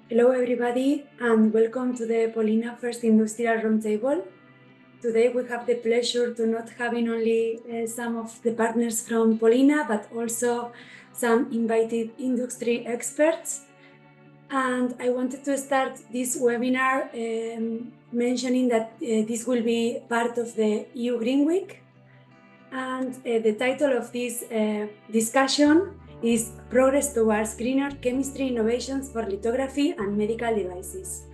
Hello everybody and welcome to the POLINA First Industrial Roundtable. Today we have the pleasure to not having only some of the partners from POLINA but also some invited industry experts. And I wanted to start this webinar mentioning that this will be part of the EU Green Week. And the title of this discussion is Progress Towards Greener Chemistry Innovations for Lithography and Medical Devices.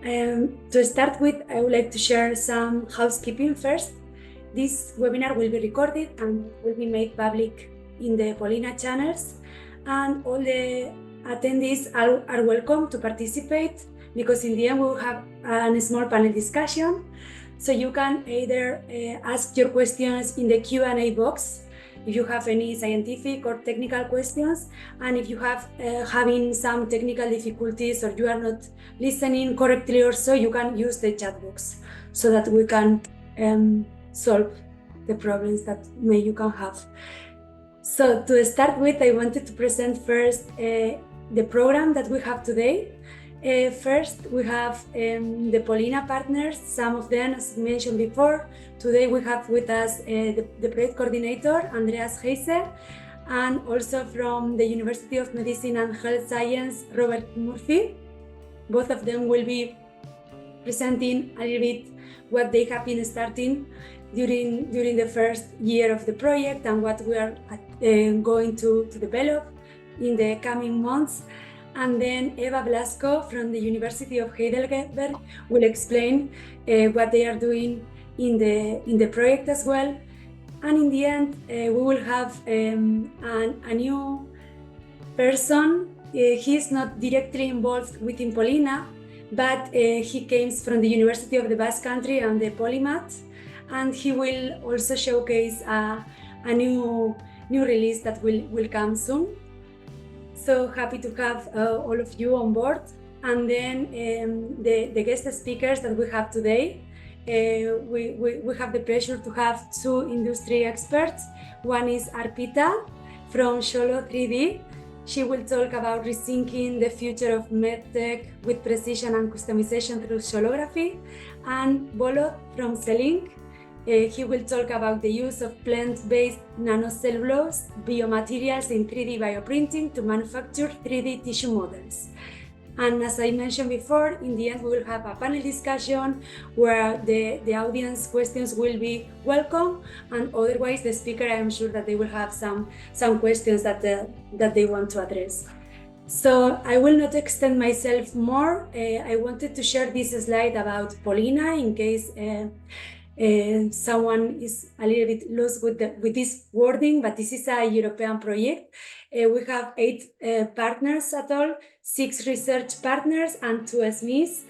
To start with, I would like to share some housekeeping first. This webinar will be recorded and will be made public in the POLINA channels, and all the attendees are welcome to participate, because in the end we will have a small panel discussion. So you can either ask your questions in the Q&A box if you have any scientific or technical questions, and if you have having some technical difficulties or you are not listening correctly or so, you can use the chat box so that we can solve the problems that you can have. So to start with, I wanted to present first the program that we have today. First, we have the POLINA partners, some of them, as mentioned before. Today we have with us the project coordinator, Andreas Heise, and also from the University of Medicine and Health Science, Robert Murphy. Both of them will be presenting a little bit what they have been starting during the first year of the project and what we are going to develop in the coming months. And then Eva Blasco from the University of Heidelberg will explain what they are doing in the project as well. And in the end, we will have a new person. He's not directly involved within POLINA, but he comes from the University of the Basque Country and the POLYMAT, and he will also showcase a new release that will come soon. So happy to have all of you on board. And then the guest speakers that we have today, we have the pleasure to have two industry experts. One is Arpita from xolo 3D. She will talk about rethinking the future of medtech with precision and customization through xolography. And Volodymyr from CELLINK. He will talk about the use of plant-based nanocellulose biomaterials in 3D bioprinting to manufacture 3D tissue models. And as I mentioned before, in the end we will have a panel discussion where the audience questions will be welcome, and otherwise the speaker, I am sure that they will have some questions that they want to address. So I will not extend myself more. I wanted to share this slide about POLINA in case someone is a little bit lost with this wording, but this is a European project. We have 8 partners at all, 6 research partners and 2 SMEs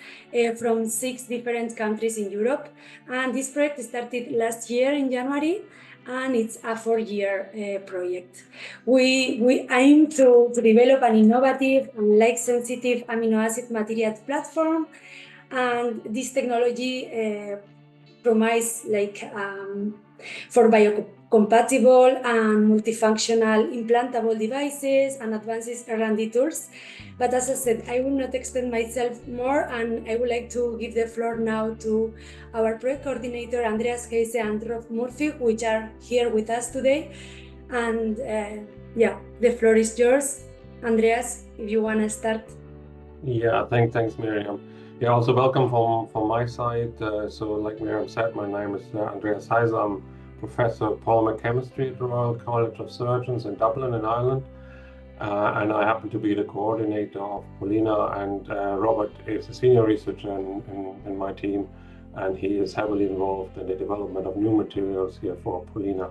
from 6 different countries in Europe. And this project started last year in January, and it's a 4-year project. We aim to develop an innovative and light-sensitive amino acid material platform, and this technology promise for biocompatible and multifunctional implantable devices and advanced R&D tools. But as I said, I will not extend myself more, and I would like to give the floor now to our project coordinator, Andreas Heise and Prof Murphy, which are here with us today. And the floor is yours. Andreas, if you want to start. Yeah, thanks, Miriam. Yeah, also welcome from my side. So like Miriam said, my name is Andreas Heise. I'm Professor of Polymer Chemistry at the Royal College of Surgeons in Dublin in Ireland. And I happen to be the coordinator of POLINA, and Robert is a senior researcher in my team, and he is heavily involved in the development of new materials here for POLINA.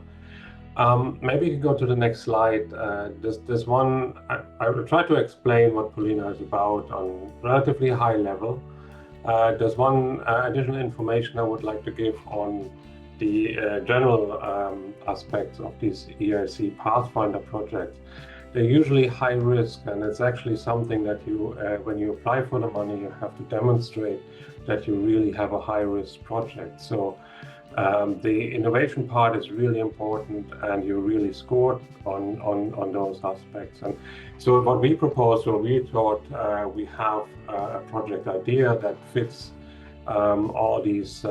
Maybe you can go to the next slide. This one, I will try to explain what POLINA is about on relatively high level. There's one additional information I would like to give on the general aspects of these EIC Pathfinder projects. They're usually high risk, and it's actually something that you, when you apply for the money, you have to demonstrate that you really have a high risk project. So The innovation part is really important, and you really scored on those aspects. And so what we proposed, or we thought we have a project idea that fits all these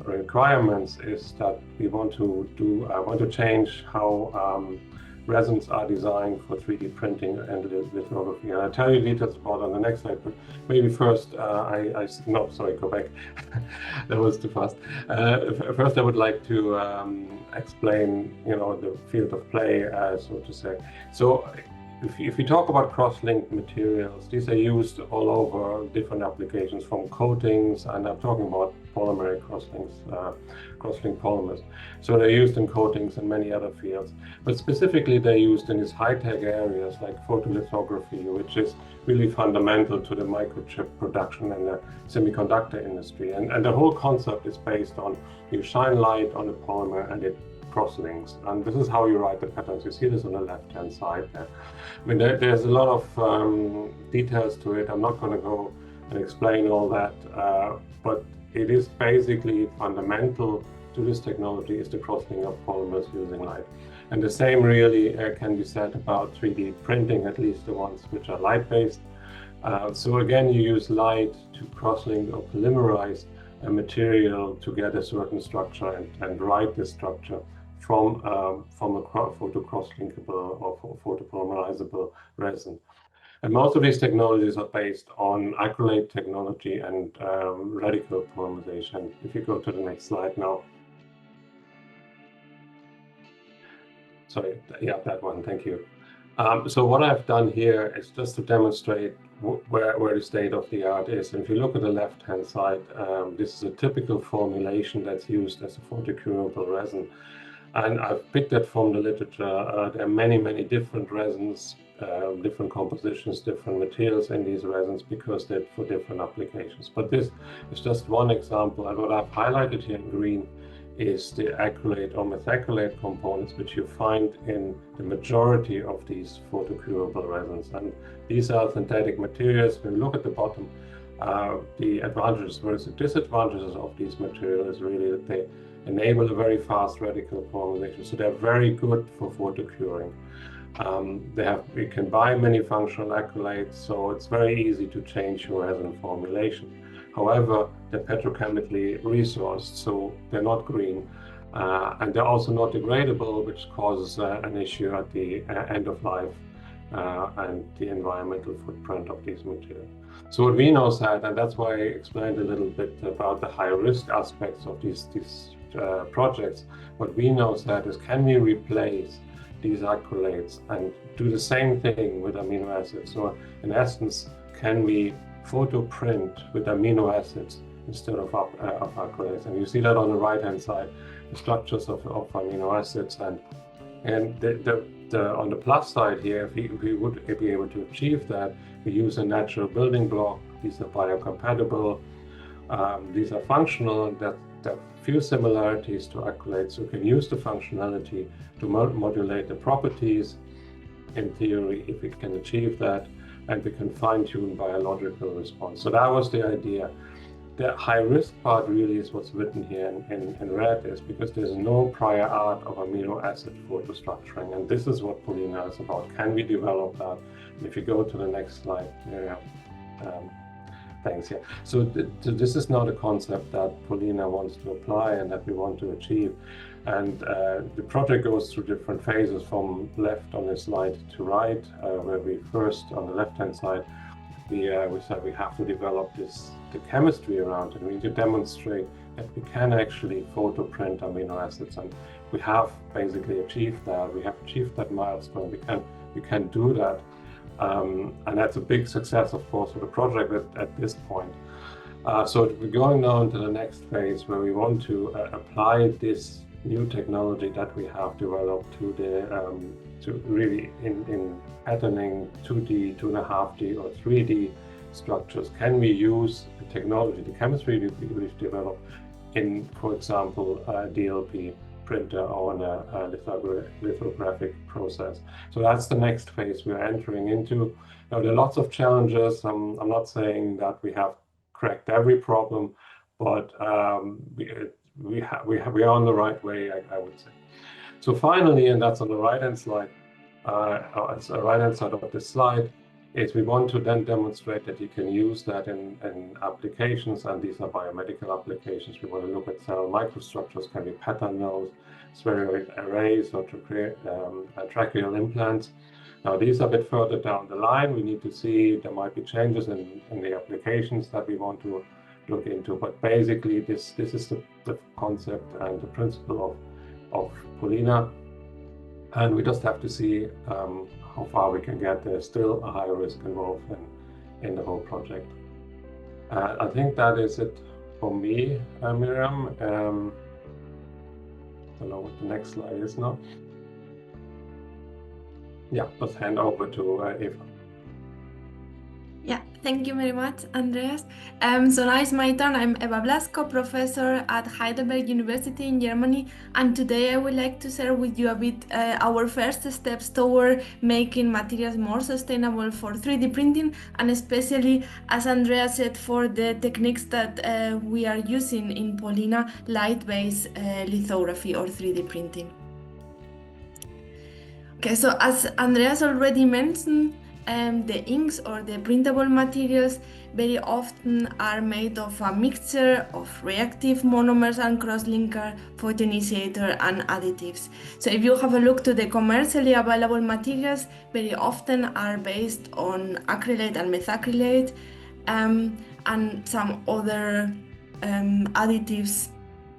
requirements, is that we want to change how resins are designed for 3D printing and lithography. And I'll tell you details about on the next slide, but maybe first, no, sorry, go back. That was too fast. First, I would like to explain, the field of play, so to say. So if we talk about cross-linked materials, these are used all over different applications, from coatings, and I'm talking about polymer cross-linked polymers. So they're used in coatings and many other fields, but specifically they're used in these high-tech areas like photolithography, which is really fundamental to the microchip production and the semiconductor industry. And the whole concept is based on you shine light on a polymer and it cross-links, and this is how you write the patterns. You see this on the left-hand side there. I mean, there's a lot of details to it. I'm not going to go and explain all that, but it is basically fundamental to this technology is the cross-link of polymers using light. And the same really can be said about 3D printing, at least the ones which are light-based. So again, you use light to cross-link or polymerize a material to get a certain structure and write this structure from a photo cross-linkable or photopolymerizable resin. And most of these technologies are based on acrylate technology and radical polymerization. If you go to the next slide now. Sorry, yeah, that one, thank you. So what I've done here is just to demonstrate where the state of the art is. And if you look at the left-hand side, this is a typical formulation that's used as a photocurable resin. And I've picked that from the literature. There are many, many different resins, different compositions, different materials in these resins because they're for different applications. But this is just one example. And what I've highlighted here in green is the acrylate or methacrylate components, which you find in the majority of these photocurable resins. And these are synthetic materials. When you look at the bottom, the advantages versus disadvantages of these materials is really that they enable a very fast radical polymerization. So they're very good for photocuring. We can buy many functional acrylates, so it's very easy to change your resin formulation. However, they're petrochemically resourced, so they're not green, and they're also not degradable, which causes an issue at the end of life and the environmental footprint of these materials. So what we know said, and that's why I explained a little bit about the high risk aspects of these projects, what we know said is, can we replace these acrylates and do the same thing with amino acids? So in essence, can we photo print with amino acids instead of acrylates? And you see that on the right hand side, the structures of amino acids, and on the plus side here, if we would be able to achieve that, we use a natural building block. These are biocompatible, these are functional, that there are few similarities to acrylates, so we can use the functionality to modulate the properties in theory if we can achieve that, and we can fine-tune biological response. So that was the idea. The high-risk part really is what's written here in red, is because there's no prior art of amino acid photostructuring, and this is what POLINA is about. Can we develop that? And if you go to the next slide, thanks. Yeah. So this is now the concept that POLINA wants to apply and that we want to achieve. And the project goes through different phases from left on this slide to right, where we first, on the left-hand side, we said we have to develop the chemistry around it. We need to demonstrate that we can actually photo print amino acids, and we have basically achieved that. We have achieved that milestone. We can do that, and that's a big success, of course, for the project at this point. So we're going now into the next phase where we want to apply this new technology that we have developed to really in patterning 2D, 2.5D, or 3D structures. Can we use the technology, the chemistry we've developed in, for example, a DLP printer or in a lithographic process? So that's the next phase we're entering into. Now, there are lots of challenges. I'm not saying that we have cracked every problem, but we are on the right way, I would say. So finally, and that's on the right-hand slide, right-hand side of this slide, is we want to then demonstrate that you can use that in applications, and these are biomedical applications. We want to look at cell microstructures, can be pattern mills, spheroid arrays, or to create tracheal implants. Now, these are a bit further down the line. We need to see there might be changes in the applications that we want to look into. But basically, this is the concept and the principle of POLINA. And we just have to see how far we can get. There's still a high risk involved in the whole project. I think that is it for me, Miriam. I don't know what the next slide is now. Yeah, let's hand over to Eva. Yeah, thank you very much, Andreas. So now it's my turn. I'm Eva Blasco, professor at Heidelberg University in Germany, and today I would like to share with you a bit our first steps toward making materials more sustainable for 3D printing, and especially, as Andreas said, for the techniques that we are using in POLINA, light-based lithography or 3D printing. Okay, so as Andreas already mentioned, the inks or the printable materials very often are made of a mixture of reactive monomers and cross-linker, photoinitiator, and additives. So if you have a look to the commercially available materials, very often are based on acrylate and methacrylate, and some other additives,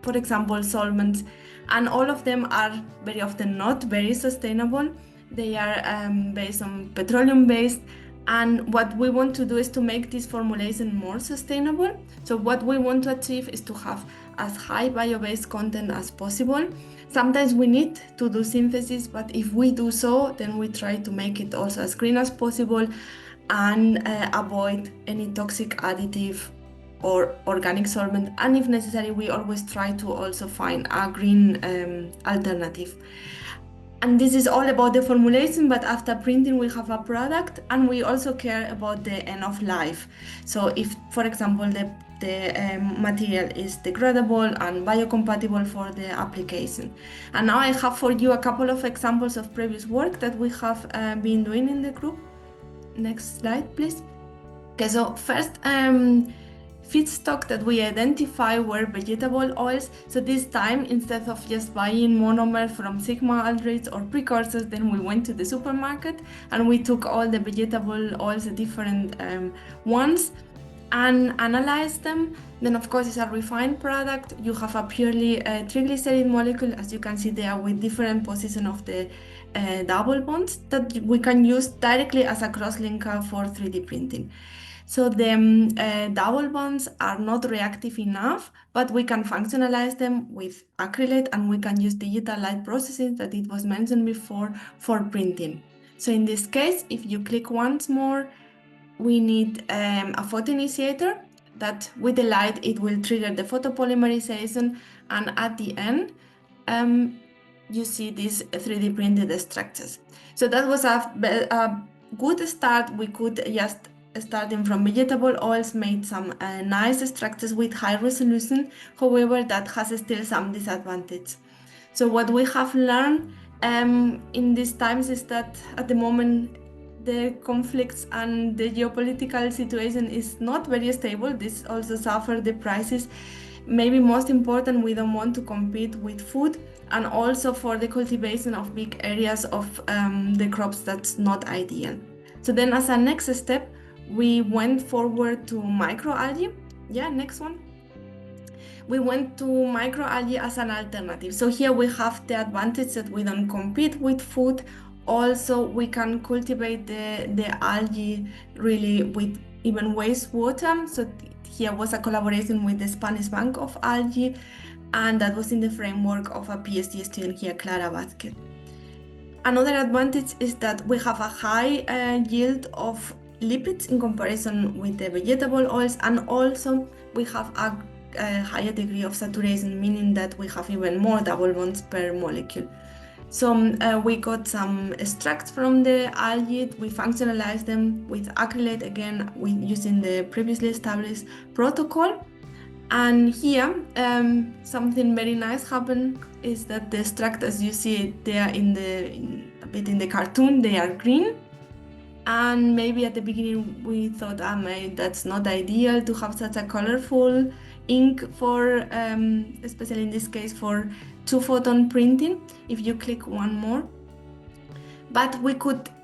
for example, solvents. And all of them are very often not very sustainable. They are based on petroleum-based, and what we want to do is to make this formulation more sustainable. So what we want to achieve is to have as high bio-based content as possible. Sometimes we need to do synthesis, but if we do so, then we try to make it also as green as possible and avoid any toxic additive or organic solvent, and if necessary, we always try to also find a green alternative. And this is all about the formulation, but after printing we have a product, and we also care about the end of life. So if, for example, the material is degradable and biocompatible for the application. And now I have for you a couple of examples of previous work that we have been doing in the group. Next slide, please. Okay, so first, feedstock that we identify were vegetable oils. So this time, instead of just buying monomer from sigma alderates or precursors, then we went to the supermarket and we took all the vegetable oils, the different ones, and analyzed them. Then of course it's a refined product. You have a purely triglyceride molecule, as you can see there, with different position of the double bonds that we can use directly as a cross-linker for 3D printing. So the double bonds are not reactive enough, but we can functionalize them with acrylate, and we can use digital light processing that it was mentioned before for printing. So in this case, if you click once more, we need a photoinitiator that with the light, it will trigger the photopolymerization, and at the end, you see these 3D printed structures. So that was a good start. We could just, starting from vegetable oils, made some nice structures with high resolution. However, that has still some disadvantage. So what we have learned in these times is that at the moment the conflicts and the geopolitical situation is not very stable. This also suffers the prices. Maybe most important, we don't want to compete with food, and also for the cultivation of big areas of the crops, that's not ideal. So then as a next step, we went forward to microalgae. Yeah, next one. We went to microalgae as an alternative. So here we have the advantage that we don't compete with food. Also, we can cultivate the algae really with even wastewater. So here was a collaboration with the Spanish Bank of Algae, and that was in the framework of a PhD student here, Clara Basque. Another advantage is that we have a high yield of lipids in comparison with the vegetable oils, and also we have a higher degree of saturation, meaning that we have even more double bonds per molecule. So we got some extracts from the algae, we functionalized them with acrylate, again using the previously established protocol, And here, something very nice happened is that the extract, as you see there a bit in the cartoon, they are green. And maybe at the beginning we thought, that's not ideal to have such a colorful ink for, especially in this case, for 2-photon printing. If you click one more, but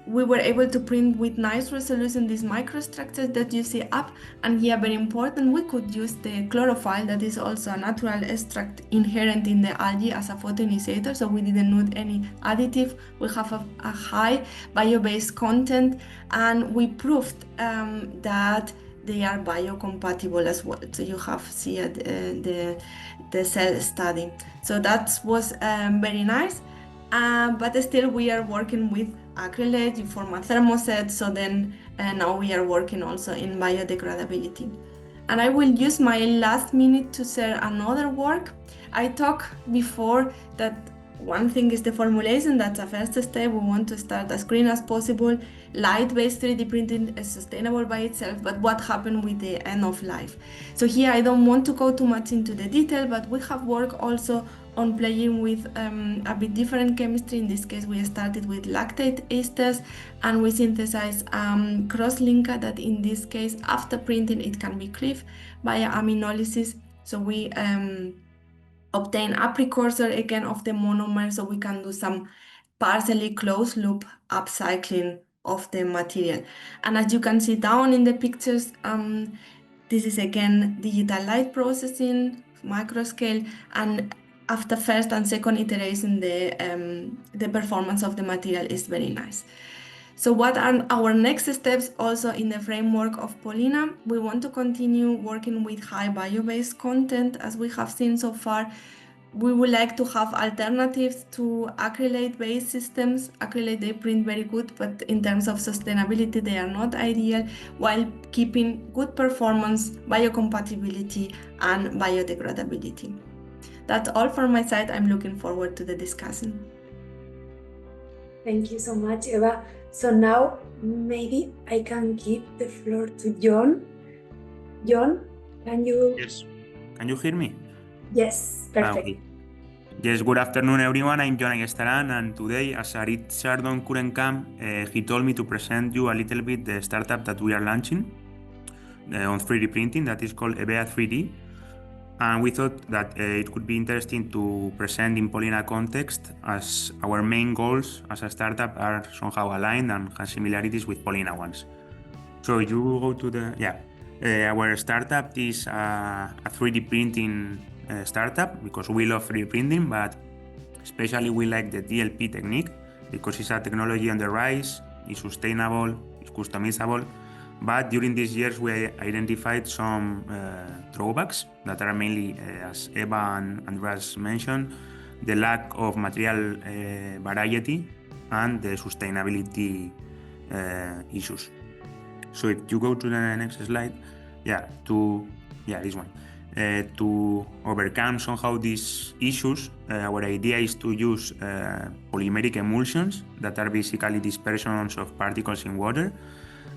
we were able to print with nice resolution these microstructures that you see up. And here, very important, we could use the chlorophyll, that is also a natural extract inherent in the algae, as a photoinitiator, so we didn't need any additive. We have a high bio-based content, and we proved that they are biocompatible as well. So you have seen the cell study. So that was very nice. But still we are working with acrylate, you form a thermoset, so then now we are working also in biodegradability. And I will use my last minute to share another work. I talked before that one thing is the formulation, that's a first step. We want to start as green as possible. Light-based 3D printing is sustainable by itself, but what happened with the end of life? So here I don't want to go too much into the detail, but we have worked also on playing with a bit different chemistry. In this case, we started with lactate esters, and we synthesized cross-linker that in this case, after printing, it can be cleaved via aminolysis. So we obtain a precursor again of the monomer, so we can do some partially closed loop upcycling of the material. And as you can see down in the pictures, this is again digital light processing, microscale, and after first and second iteration, the performance of the material is very nice. So what are our next steps also in the framework of POLINA? We want to continue working with high bio-based content, as we have seen so far. We would like to have alternatives to acrylate-based systems. Acrylate, they print very good, but in terms of sustainability, they are not ideal, while keeping good performance, biocompatibility, and biodegradability. That's all from my side. I'm looking forward to the discussion. Thank you so much, Eva. So now maybe I can give the floor to John. John, can you? Yes. Can you hear me? Yes, perfect. Okay. Yes, good afternoon, everyone. I'm John Ayestaran, and today, as Richard couldn't come, he told me to present you a little bit the startup that we are launching on 3D printing that is called Hevea 3D. And we thought that it could be interesting to present in POLINA context, as our main goals as a startup are somehow aligned and have similarities with POLINA ones. So you go to our startup is a 3D printing startup, because we love 3D printing, but especially we like the DLP technique because it's a technology on the rise, it's sustainable, it's customizable. But during these years, we identified some drawbacks that are mainly, as Eva and Andreas mentioned, the lack of material variety and the sustainability issues. So if you go to the next slide, this one. To overcome somehow these issues, our idea is to use polymeric emulsions that are basically dispersions of particles in water.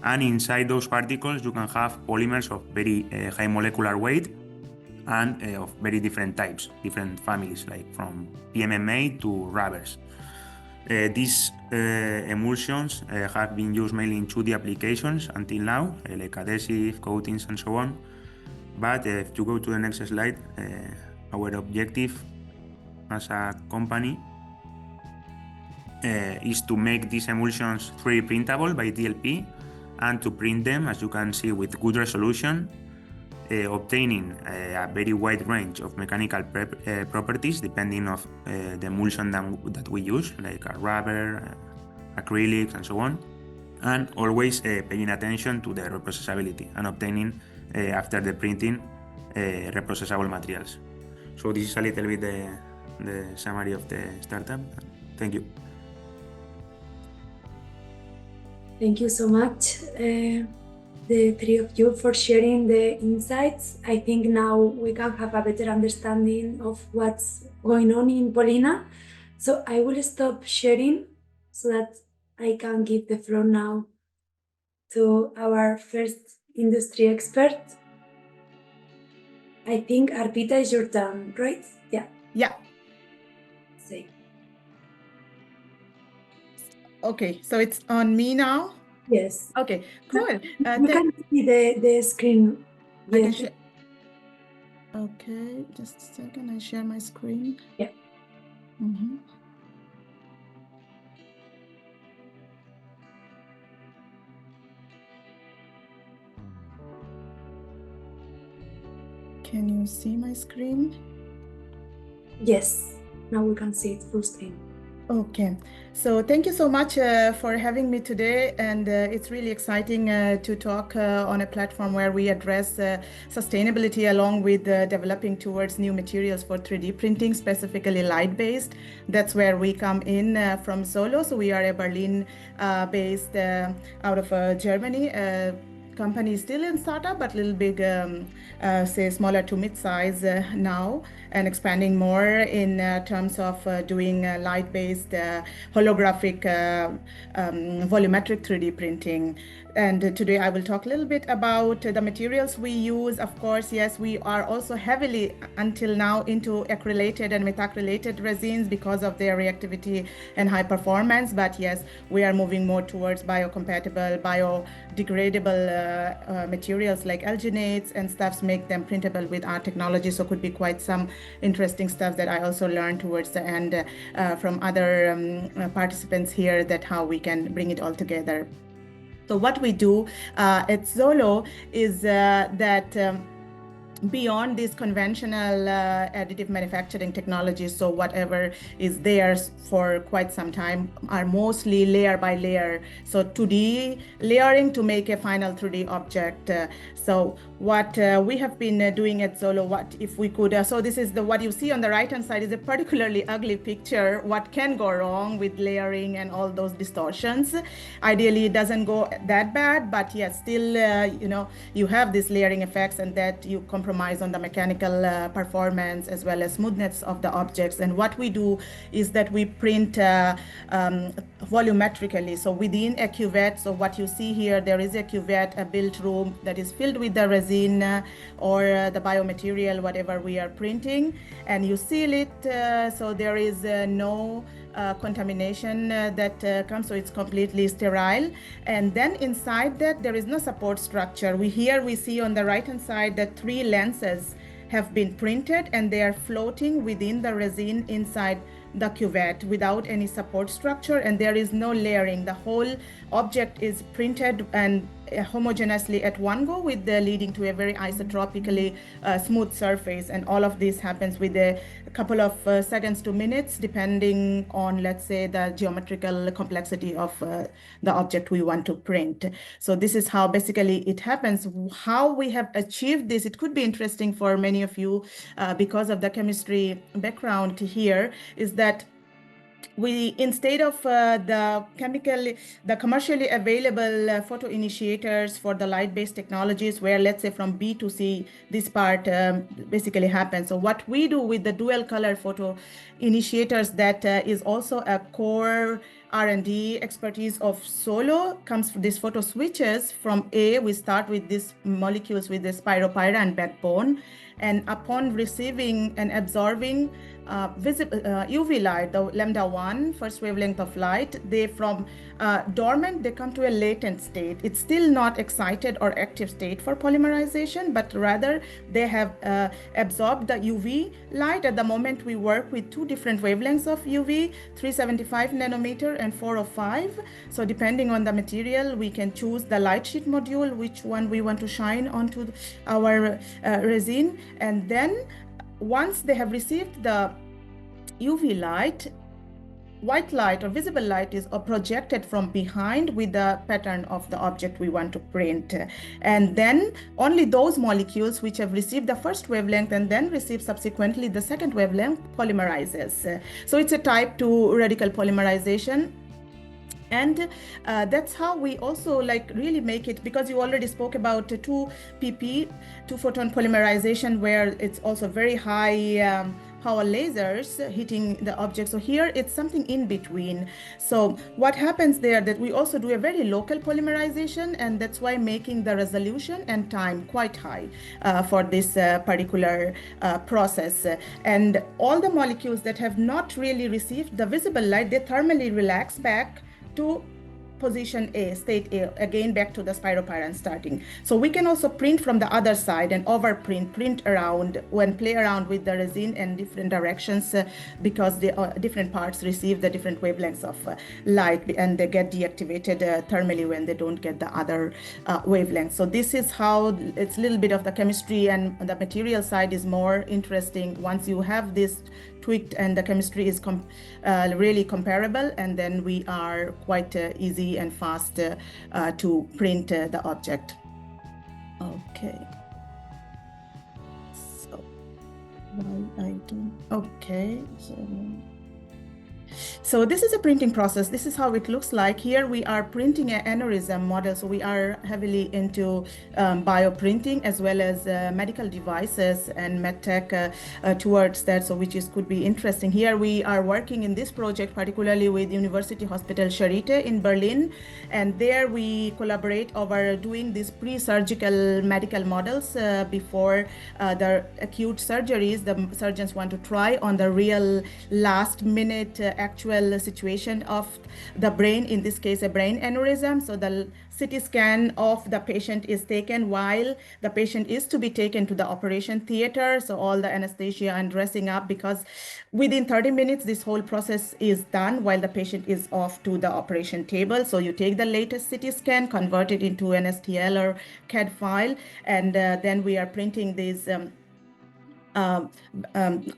And inside those particles, you can have polymers of very high molecular weight and of very different types, different families, like from PMMA to rubbers. These emulsions have been used mainly in 2D applications until now, like adhesive, coatings, and so on. But if you go to the next slide, our objective as a company is to make these emulsions 3D printable by DLP and to print them, as you can see, with good resolution, obtaining a very wide range of mechanical properties depending on the emulsion that we use, like a rubber, acrylics, and so on, and always paying attention to the reprocessability and obtaining after the printing reprocessable materials. So this is a little bit the summary of the startup. Thank you. Thank you so much, the three of you, for sharing the insights. I think now we can have a better understanding of what's going on in POLINA. So I will stop sharing so that I can give the floor now to our first industry expert. I think Arpita is your turn, right? Yeah. Yeah. Say. Okay, so it's on me now? Yes. Okay, cool. You can see the screen. I Yeah. can share. Okay, just a second. I share my screen. Yeah. Mm-hmm. Can you see my screen? Yes. Now we can see it full screen. Okay, so thank you so much for having me today, and it's really exciting to talk on a platform where we address sustainability along with developing towards new materials for 3D printing, specifically light-based. That's where we come in from xolo. So we are a Berlin-based out of Germany. Company is still in startup, but a little big, say smaller to mid-size now, and expanding more in terms of doing light-based holographic volumetric 3D printing. And today I will talk a little bit about the materials we use. Of course, yes, we are also heavily until now into acrylated and methacrylated resins because of their reactivity and high performance. But yes, we are moving more towards biocompatible, biodegradable materials like alginates and stuffs, make them printable with our technology. So could be quite some interesting stuff that I also learned towards the end from other participants here, that how we can bring it all together. So what we do at xolo is that beyond these conventional additive manufacturing technologies, so whatever is there for quite some time, are mostly layer by layer. So 2D layering to make a final 3D object. So what we have been doing at xolo, what if we could, so this is what you see on the right hand side is a particularly ugly picture. What can go wrong with layering and all those distortions? Ideally it doesn't go that bad, but yes, still you know, you have these layering effects, and that you compromise on the mechanical performance as well as smoothness of the objects. And what we do is that we print volumetrically, so within a cuvette. So what you see here, there is a cuvette, a built room that is filled with the resin or the biomaterial, whatever we are printing, and you seal it, so there is no contamination that comes, so it's completely sterile. And then inside that there is no support structure. We see on the right hand side that 3 lenses have been printed, and they are floating within the resin inside the cuvette without any support structure, and there is no layering. The whole object is printed and homogeneously at one go, with the leading to a very isotropically smooth surface. And all of this happens with a couple of seconds to minutes, depending on, let's say, the geometrical complexity of the object we want to print. So this is how basically it happens. How we have achieved this, it could be interesting for many of you because of the chemistry background here, is that we, instead of the commercially available photo initiators for the light-based technologies, where let's say from B to C, this part basically happens. So what we do with the dual color photo initiators, that is also a core R&D expertise of xolo, comes from these photo switches. From A, we start with these molecules with the spiropyran backbone, and upon receiving and absorbing UV light, the lambda 1 first wavelength of light, they from dormant, they come to a latent state. It's still not excited or active state for polymerization, but rather they have absorbed the UV light. At the moment we work with 2 different wavelengths of UV, 375 nanometer and 405. So depending on the material, we can choose the light sheet module, which one we want to shine onto our resin. And then once they have received the UV light, white light or visible light is projected from behind with the pattern of the object we want to print. And then only those molecules which have received the first wavelength and then receive subsequently the second wavelength polymerizes. So it's a type 2 radical polymerization. And that's how we also like really make it, because you already spoke about 2 pp, 2 photon polymerization, where it's also very high power lasers hitting the object. So here it's something in between. So what happens there that we also do a very local polymerization, and that's why making the resolution and time quite high for this particular process. And all the molecules that have not really received the visible light, they thermally relax back to position A, state A, again back to the spiropyran starting. So we can also print from the other side and overprint, print around, play around with the resin in different directions because the different parts receive the different wavelengths of light, and they get deactivated thermally when they don't get the other wavelengths. So this is how it's a little bit of the chemistry, and the material side is more interesting once you have this tweaked and the chemistry is really comparable, and then we are quite easy and fast to print the object. Okay. So why I don't, okay. So this is a printing process. This is how it looks like. Here we are printing an aneurysm model. So we are heavily into bioprinting as well as medical devices and medtech towards that, so which could be interesting. Here we are working in this project particularly with University Hospital Charité in Berlin, and there we collaborate over doing these pre-surgical medical models before the acute surgeries. The surgeons want to try on the real last minute actual situation of the brain, in this case a brain aneurysm. So the CT scan of the patient is taken while the patient is to be taken to the operation theater. So all the anesthesia and dressing up, because within 30 minutes this whole process is done while the patient is off to the operation table. So you take the latest CT scan, convert it into an STL or CAD file, and then we are printing these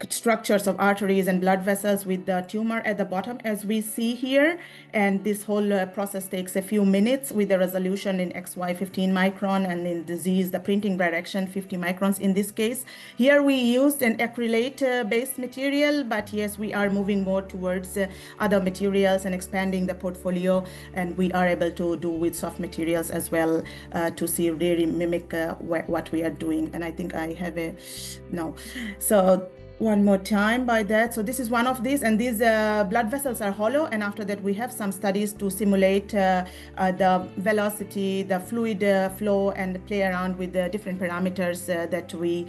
structures of arteries and blood vessels with the tumor at the bottom, as we see here. And this whole process takes a few minutes with the resolution in XY 15 micron, and in disease, the printing direction 50 microns in this case. Here we used an acrylate based material, but yes, we are moving more towards other materials and expanding the portfolio, and we are able to do with soft materials as well to see really mimic what we are doing. And I think I have so one more time by that. So this is one of these, and these blood vessels are hollow, and after that we have some studies to simulate the velocity, the fluid flow, and play around with the different parameters that we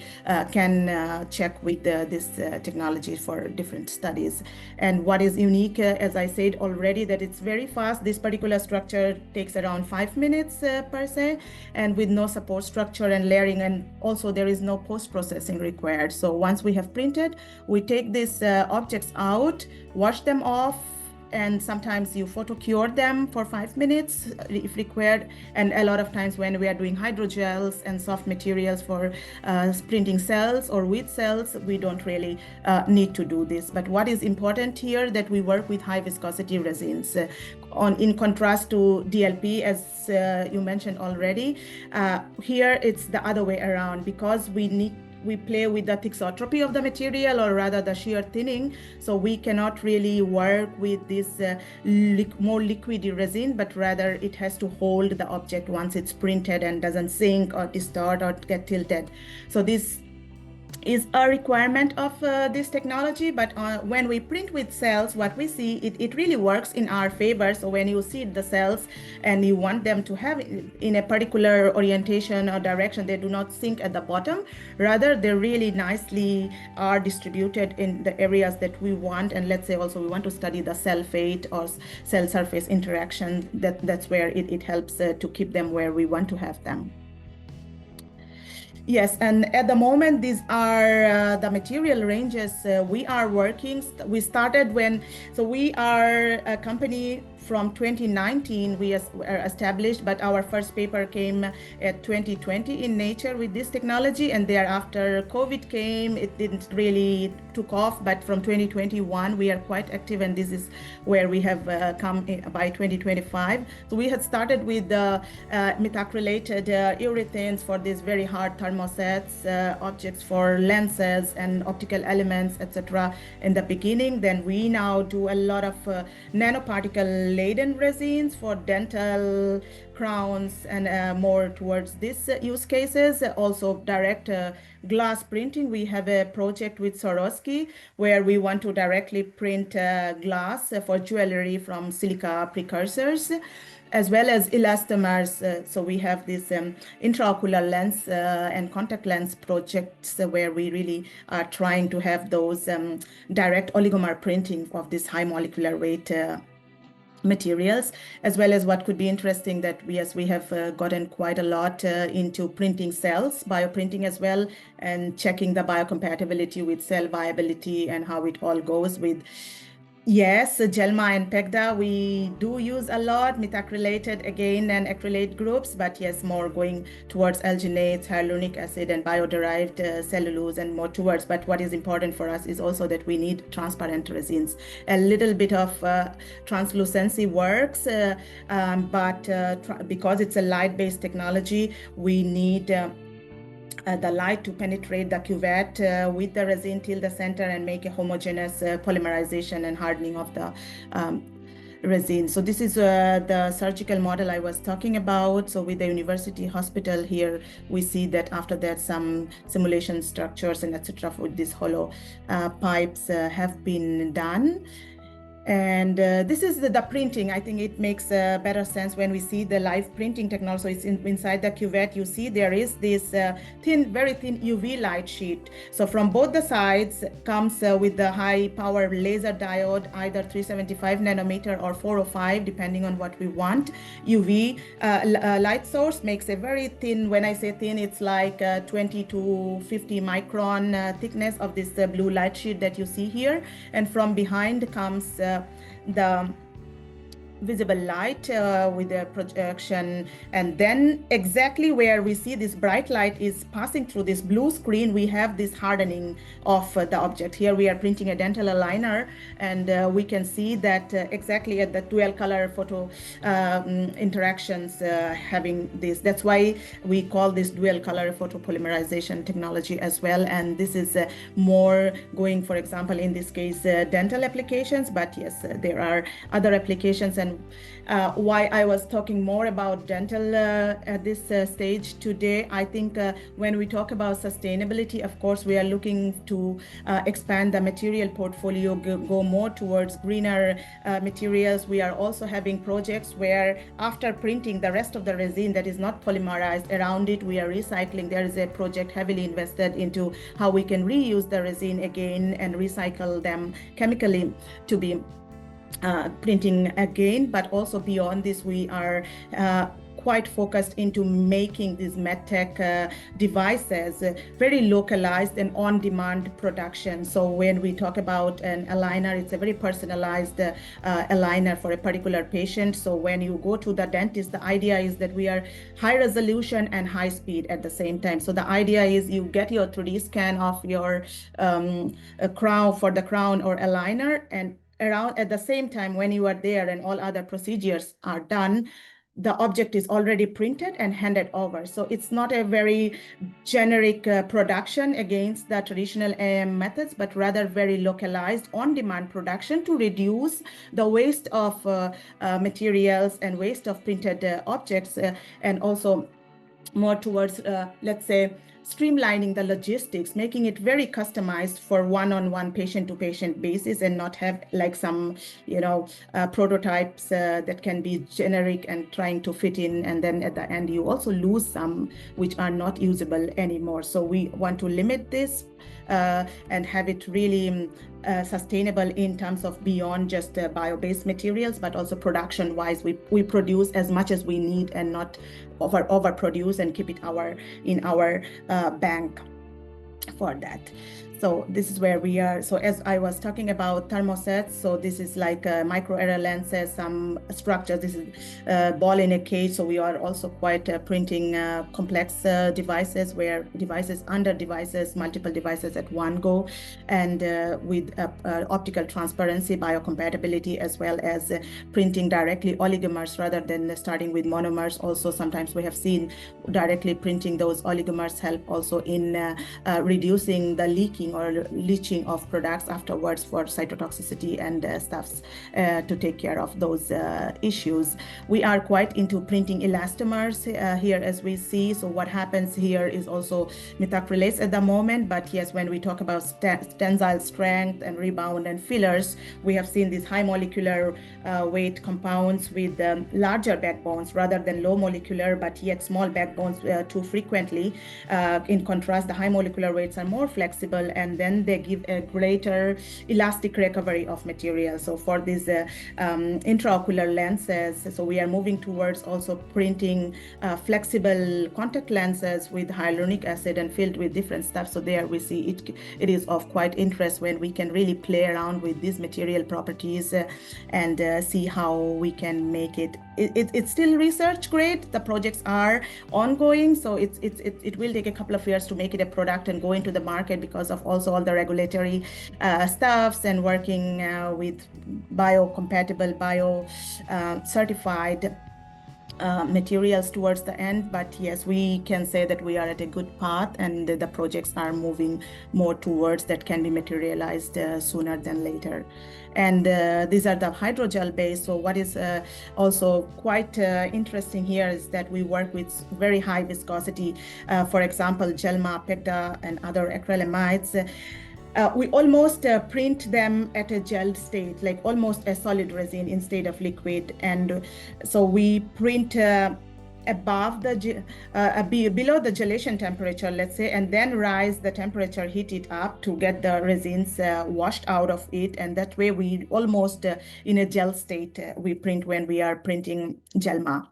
can check with this technology for different studies. And what is unique, as I said already, that it's very fast. This particular structure takes around 5 minutes per se, and with no support structure and layering, and also there is no post-processing required. So once we have printed, we take these objects out, wash them off, and sometimes you photo cure them for 5 minutes if required. And a lot of times when we are doing hydrogels and soft materials for printing cells or with cells, we don't really need to do this. But what is important here, that we work with high viscosity resins. In contrast to DLP, as you mentioned already, here it's the other way around, because we play with the thixotropy of the material, or rather the shear thinning. So we cannot really work with this more liquidy resin, but rather it has to hold the object once it's printed and doesn't sink or distort or get tilted. So this is a requirement of this technology. But when we print with cells, what we see, it really works in our favor. So when you see the cells and you want them to have in a particular orientation or direction, they do not sink at the bottom. Rather, they really nicely are distributed in the areas that we want. And let's say also we want to study the cell fate or cell surface interaction. That's where it helps to keep them where we want to have them. Yes, and at the moment, these are the material ranges we are working. We started so we are a company from 2019 we were established, but our first paper came at 2020 in Nature with this technology, and thereafter COVID came. It didn't really took off, but from 2021 we are quite active, and this is where we have come by 2025. So we had started with the methacrylated urethanes for these very hard thermosets, objects for lenses and optical elements, etc. in the beginning. Then we now do a lot of nanoparticle laden resins for dental crowns and more towards this use cases. Also direct glass printing. We have a project with Swarovski where we want to directly print glass for jewelry from silica precursors, as well as elastomers. So we have this intraocular lens and contact lens projects where we really are trying to have those direct oligomer printing of this high molecular weight materials, as well as what could be interesting that we have gotten quite a lot into printing cells, bioprinting as well, and checking the biocompatibility with cell viability and how it all goes with. Yes, Gelma and PEGDA, we do use a lot, methacrylated again and acrylate groups, but yes, more going towards alginates, hyaluronic acid and bio-derived cellulose and more towards. But what is important for us is also that we need transparent resins. A little bit of translucency works, but because it's a light-based technology, we need the light to penetrate the cuvette with the resin till the center and make a homogeneous polymerization and hardening of the resin. So this is the surgical model I was talking about. So with the university hospital here, we see that after that some simulation structures and etc. for these hollow pipes have been done. And this is the printing. I think it makes better sense when we see the live printing technology. So it's inside the cuvette. You see there is this very thin UV light sheet. So from both the sides comes with the high power laser diode, either 375 nanometer or 405, depending on what we want. UV light source makes a very thin, when I say thin, it's like 20 to 50 micron thickness of this blue light sheet that you see here. And from behind comes the visible light with the projection, and then exactly where we see this bright light is passing through this blue screen, we have this hardening of the object. Here we are printing a dental aligner, and we can see that exactly at the dual color photo interactions having this. That's why we call this dual color photopolymerization technology as well. And this is more going, for example, in this case, dental applications, but yes, there are other applications. And why I was talking more about dental at this stage today, I think when we talk about sustainability, of course, we are looking to expand the material portfolio, go more towards greener materials. We are also having projects where after printing the rest of the resin that is not polymerized around it, we are recycling. There is a project heavily invested into how we can reuse the resin again and recycle them chemically to be printing again. But also beyond this, we are quite focused into making these medtech devices very localized and on-demand production. So when we talk about an aligner, it's a very personalized aligner for a particular patient. So when you go to the dentist, the idea is that we are high resolution and high speed at the same time. So the idea is you get your 3D scan of your crown for the crown or aligner, and around at the same time when you are there and all other procedures are done, the object is already printed and handed over. So it's not a very generic production against the traditional AM methods, but rather very localized on-demand production to reduce the waste of materials and waste of printed objects, and also more towards, let's say, streamlining the logistics, making it very customized for one-on-one patient-to-patient basis, and not have like some, prototypes that can be generic and trying to fit in, and then at the end you also lose some which are not usable anymore. So we want to limit this and have it really sustainable in terms of beyond just bio-based materials, but also production-wise. We produce as much as we need and not overproduce and keep it in our bank for that. So this is where we are. So as I was talking about thermosets, so this is like micro error lenses, some structures. This is ball in a cage. So we are also quite printing complex devices, where devices under devices, multiple devices at one go, and with optical transparency, biocompatibility, as well as printing directly oligomers rather than starting with monomers. Also, sometimes we have seen directly printing those oligomers help also in reducing the leaking drying or leaching of products afterwards for cytotoxicity and stuffs to take care of those issues. We are quite into printing elastomers here, as we see. So what happens here is also methacrylates at the moment, but yes, when we talk about tensile strength and rebound and fillers, we have seen these high molecular weight compounds with larger backbones rather than low molecular but yet small backbones too frequently. In contrast, the high molecular weights are more flexible, and then they give a greater elastic recovery of material. So for these intraocular lenses, so we are moving towards also printing flexible contact lenses with hyaluronic acid and filled with different stuff. So there we see it is of quite interest when we can really play around with these material properties and see how we can make it. It's still research grade. The projects are ongoing, so it will take a couple of years to make it a product and go into the market because of also all the regulatory stuffs and working with biocompatible, certified materials towards the end. But yes, we can say that we are at a good path, and the projects are moving more towards that can be materialized sooner than later. And these are the hydrogel base. So what is also quite interesting here is that we work with very high viscosity. For example, Gelma, Pegda, and other acrylamides. We almost print them at a gel state, like almost a solid resin instead of liquid. And so we print above the below the gelation temperature, let's say, and then rise the temperature, heat it up to get the resins washed out of it, and that way we almost in a gel state we print when we are printing Gelma.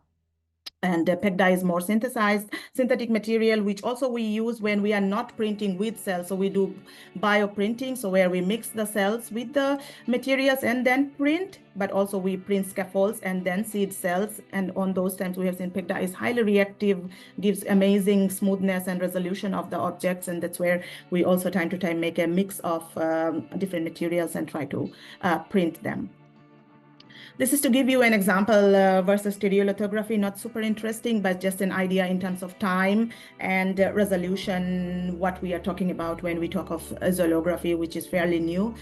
And Pegda is more synthetic material, which also we use when we are not printing with cells. So we do bioprinting, so where we mix the cells with the materials and then print, but also we print scaffolds and then seed cells. And on those times we have seen Pegda is highly reactive, gives amazing smoothness and resolution of the objects. And that's where we also time to time make a mix of different materials and try to print them. This is to give you an example versus stereolithography, not super interesting, but just an idea in terms of time and resolution, what we are talking about when we talk of xolography, which is fairly new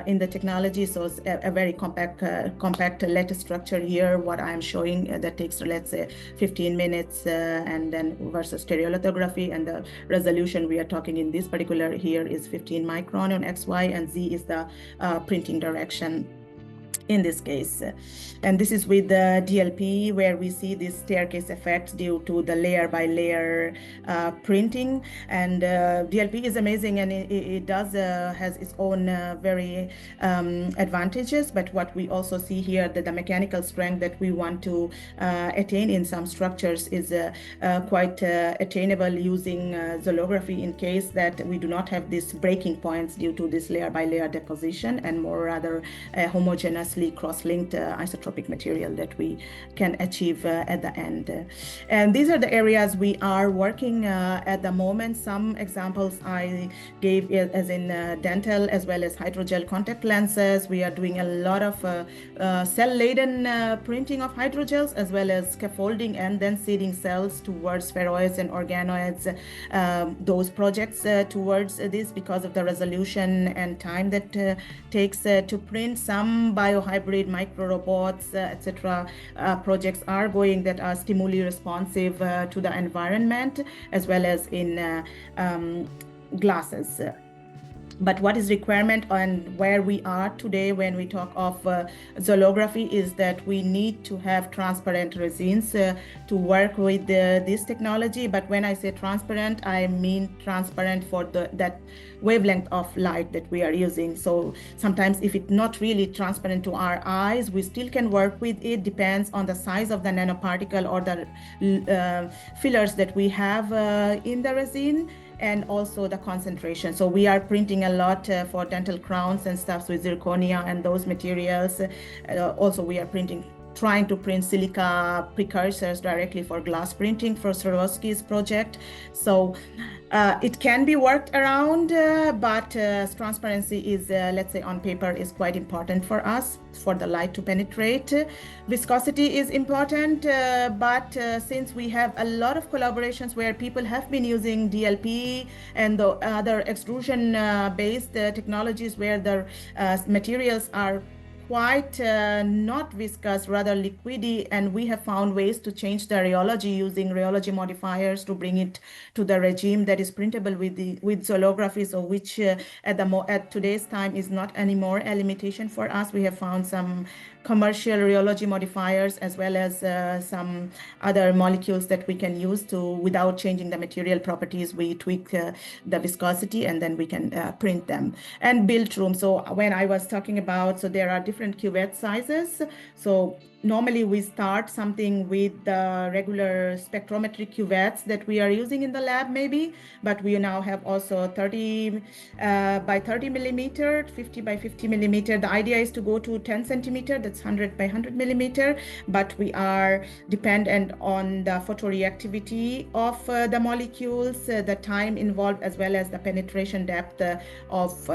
in the technology. So it's a very compact lattice structure here, what I'm showing that takes, let's say, 15 minutes, and then versus stereolithography, and the resolution we are talking in this particular here is 15 micron on XY, and Z is the printing direction in this case. And this is with the DLP, where we see this staircase effect due to the layer by layer printing. And DLP is amazing, and it does has its own very advantages. But what we also see here, that the mechanical strength that we want to attain in some structures is quite attainable using xolography, in case that we do not have these breaking points due to this layer by layer deposition, and more rather homogeneous cross-linked isotropic material that we can achieve at the end. And these are the areas we are working at the moment. Some examples I gave as in dental as well as hydrogel contact lenses. We are doing a lot of cell-laden printing of hydrogels, as well as scaffolding and then seeding cells towards spheroids and organoids. Those projects towards this, because of the resolution and time that takes to print. Some biohybrid micro robots, etc. Projects are going that are stimuli responsive to the environment, as well as in glasses. But what is requirement and where we are today when we talk of xolography is that we need to have transparent resins to work with this technology. But when I say transparent, I mean transparent for that wavelength of light that we are using. So sometimes if it's not really transparent to our eyes, we still can work with it. Depends on the size of the nanoparticle or the fillers that we have in the resin, and also the concentration. So we are printing a lot for dental crowns and stuff with zirconia and those materials. Also we are printing trying to print silica precursors directly for glass printing for Swarovski's project. So it can be worked around, but transparency is, let's say on paper, is quite important for us, for the light to penetrate. Viscosity is important, but since we have a lot of collaborations where people have been using DLP and the other extrusion-based technologies where the materials are quite not viscous, rather liquidy, and we have found ways to change the rheology using rheology modifiers to bring it to the regime that is printable with xolography, so which at today's time is not anymore a limitation for us. We have found some commercial rheology modifiers as well as some other molecules that we can use to, without changing the material properties, we tweak the viscosity and then we can print them. And build room. So when I was talking about, so there are different cuvette sizes. So normally we start something with the regular spectrometric cuvettes that we are using in the lab maybe, but we now have also 30 by 30 millimeter, 50 by 50 millimeter. The idea is to go to 10 centimeter, that's 100 by 100 millimeter, but we are dependent on the photoreactivity of the molecules, the time involved, as well as the penetration depth of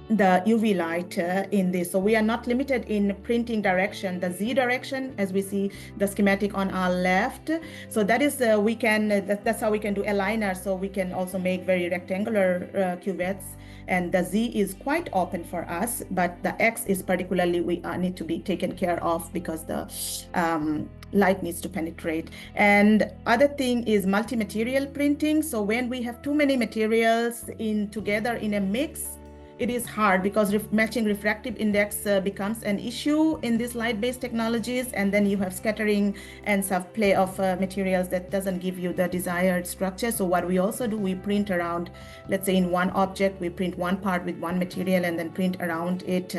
the UV light in this. So we are not limited in printing direction, the Z direction, as we see the schematic on our left. So that is, we can, that's how we can do aligner. So we can also make very rectangular cuvettes, and the Z is quite open for us, but the X is particularly, we need to be taken care of because the light needs to penetrate. And other thing is multi-material printing. So when we have too many materials together in a mix, it is hard because matching refractive index becomes an issue in these light-based technologies, and then you have scattering and subplay of materials that doesn't give you the desired structure. So what we also do, we print around, let's say in one object, we print one part with one material and then print around it.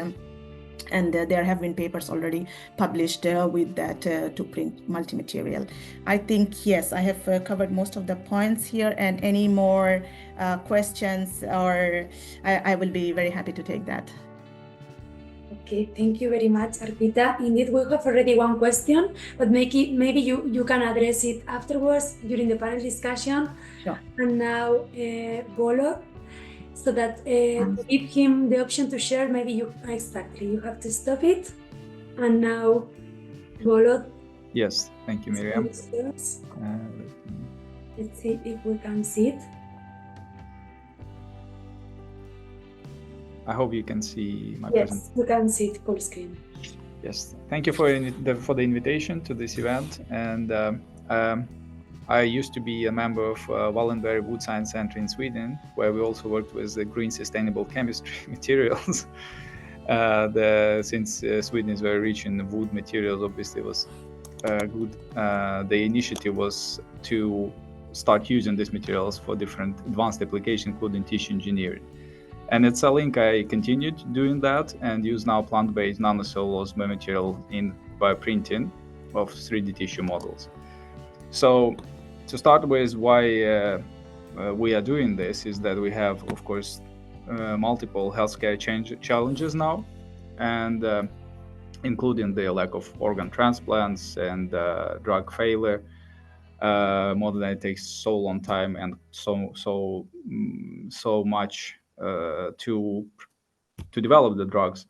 And there have been papers already published with that to print multi-material. I think, yes, I have covered most of the points here, and any more questions, or I will be very happy to take that. Okay, thank you very much, Arpita. Indeed, we have already one question, but maybe you can address it afterwards during the panel discussion. Sure. And now, Volodymyr, so that to give him the option to share, maybe you have to stop it. And now, Volodymyr. Yes, thank you, Miriam. Let's see if we can see it. I hope you can see my Yes, presentation. you can see it full screen. Yes, thank you for the invitation to this event. And I used to be a member of Wallenberg Wood Science Center in Sweden, where we also worked with the green sustainable chemistry materials. Since Sweden is very rich in wood materials, obviously it was good. The initiative was to start using these materials for different advanced applications, including tissue engineering. And at CELLINK, I continued doing that and use now plant-based nanocellulose biomaterial in bioprinting of 3D tissue models. So to start with, why we are doing this is that we have, of course, multiple healthcare challenges now, and including the lack of organ transplants and drug failure. Modern it takes so long time and so much to develop the drugs.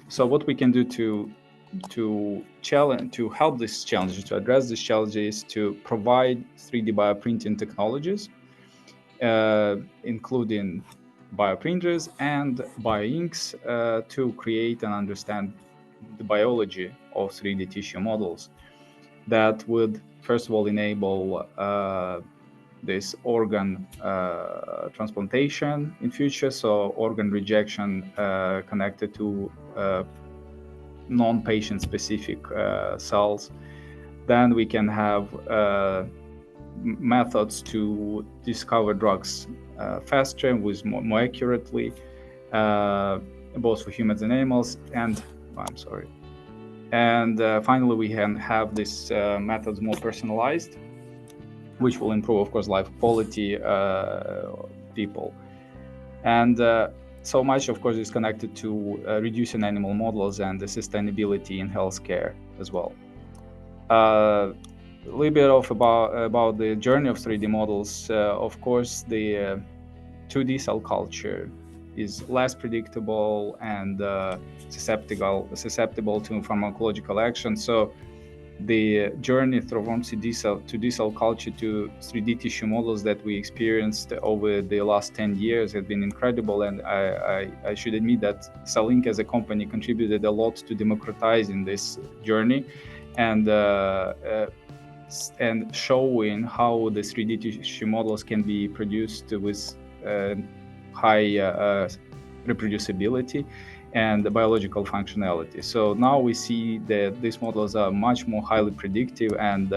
So what we can do to help these challenges, to address these challenges, to provide 3D bioprinting technologies, including bioprinters and bioinks, to create and understand the biology of 3D tissue models that would, first of all, enable this organ transplantation in future, so organ rejection connected to non-patient specific cells. Then we can have methods to discover drugs faster and more accurately, both for humans and animals. And finally, we can have these methods more personalized, which will improve, of course, life quality people. And so much, of course, is connected to reducing animal models and the sustainability in healthcare. as well. A little bit of about the journey of 3D models. Of course, the 2D cell culture is less predictable and susceptible to pharmacological action. So the journey from 2D cell culture to 3D tissue models that we experienced over the last 10 years has been incredible, and I should admit that CELLINK as a company contributed a lot to democratizing this journey and showing how the 3D tissue models can be produced with high reproducibility and the biological functionality. So now we see that these models are much more highly predictive and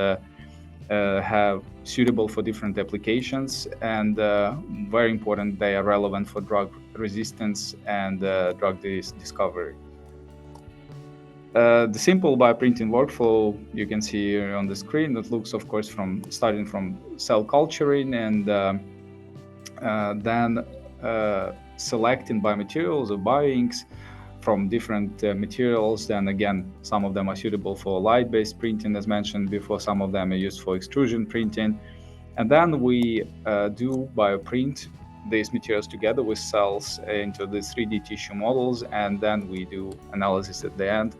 have suitable for different applications, and very important, they are relevant for drug resistance and drug discovery. The simple bioprinting workflow you can see here on the screen, that looks, of course, starting from cell culturing and then selecting biomaterials or bioinks from different materials. Then again, some of them are suitable for light-based printing, as mentioned before. Some of them are used for extrusion printing. And then we do bioprint these materials together with cells into the 3D tissue models, and then we do analysis at the end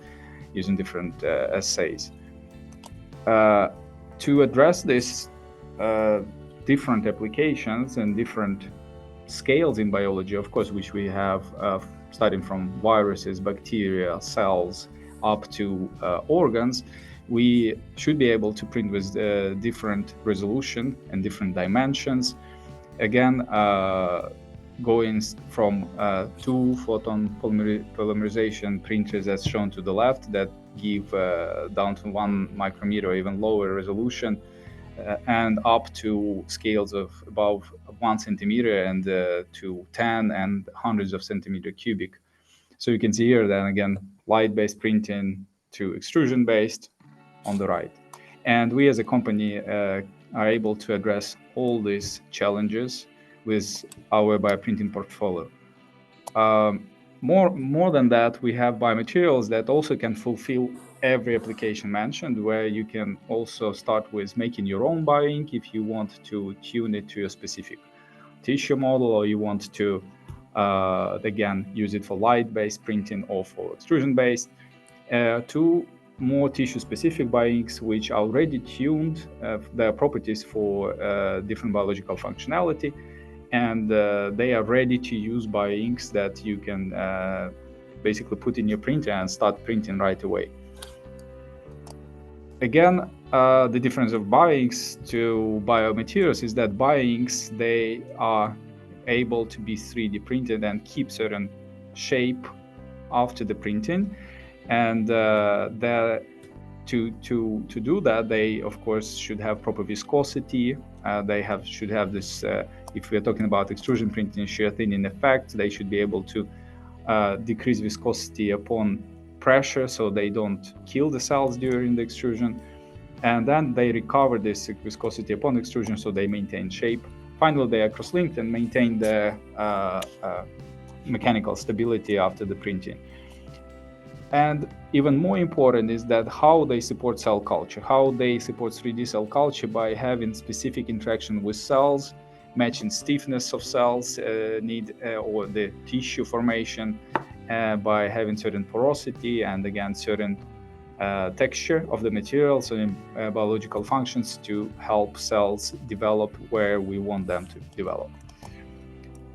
using different assays. To address these different applications and different scales in biology, of course, which we have starting from viruses, bacteria, cells, up to organs, we should be able to print with different resolution and different dimensions. Again, going from 2 photon polymerization printers as shown to the left that give down to 1 micrometer or even lower resolution, and up to scales of above 1 centimeter and to 10 and hundreds of centimeter cubic. So you can see here then again, light-based printing to extrusion-based on the right. And we as a company are able to address all these challenges with our bioprinting portfolio. More than that, we have biomaterials that also can fulfill every application mentioned, where you can also start with making your own bioink if you want to tune it to a specific tissue model, or you want to again use it for light-based printing or for extrusion-based, to more tissue-specific bioinks which are already tuned their properties for different biological functionality, and they are ready to use bioinks that you can basically put in your printer and start printing right away. Again, the difference of bioinks to biomaterials is that bioinks, they are able to be 3D printed and keep certain shape after the printing, and to do that, they of course should have proper viscosity. They should have this. If we are talking about extrusion printing, shear thinning effect, they should be able to decrease viscosity upon pressure, so they don't kill the cells during the extrusion, and then they recover this viscosity upon extrusion, so they maintain shape. Finally, they are cross-linked and maintain the mechanical stability after the printing. And even more important is that how they support cell culture, how they support 3D cell culture by having specific interaction with cells, matching stiffness of cells or the tissue formation, by having certain porosity and again certain texture of the materials and biological functions to help cells develop where we want them to develop.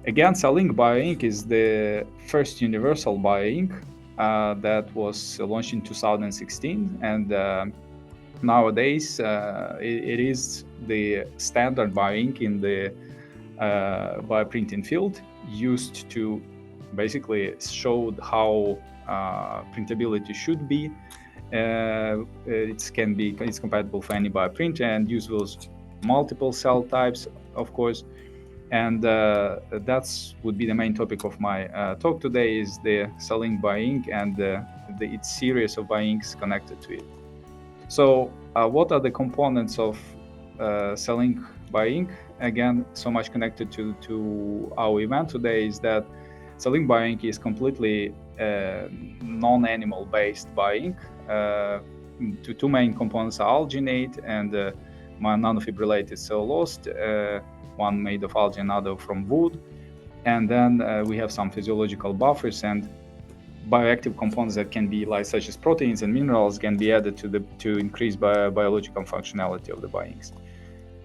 Again, CELLINK bioink is the first universal bioink that was launched in 2016, and nowadays it is the standard bioink in the bioprinting field, used to basically show how printability should be. It's compatible for any bioprinter and used with multiple cell types, of course. And that's would be the main topic of my talk today, is the CELLINK bioink and its series of bioinks connected to it. So what are the components of CELLINK bioink? Again, so much connected to our event today is that CELLINK bioink is completely non-animal based bioink. two main components are alginate and nanofibrillated cellulose, one made of algae, another from wood. And then we have some physiological buffers and bioactive components that can be, like, such as proteins and minerals, can be added to increase biological functionality of the bioinks.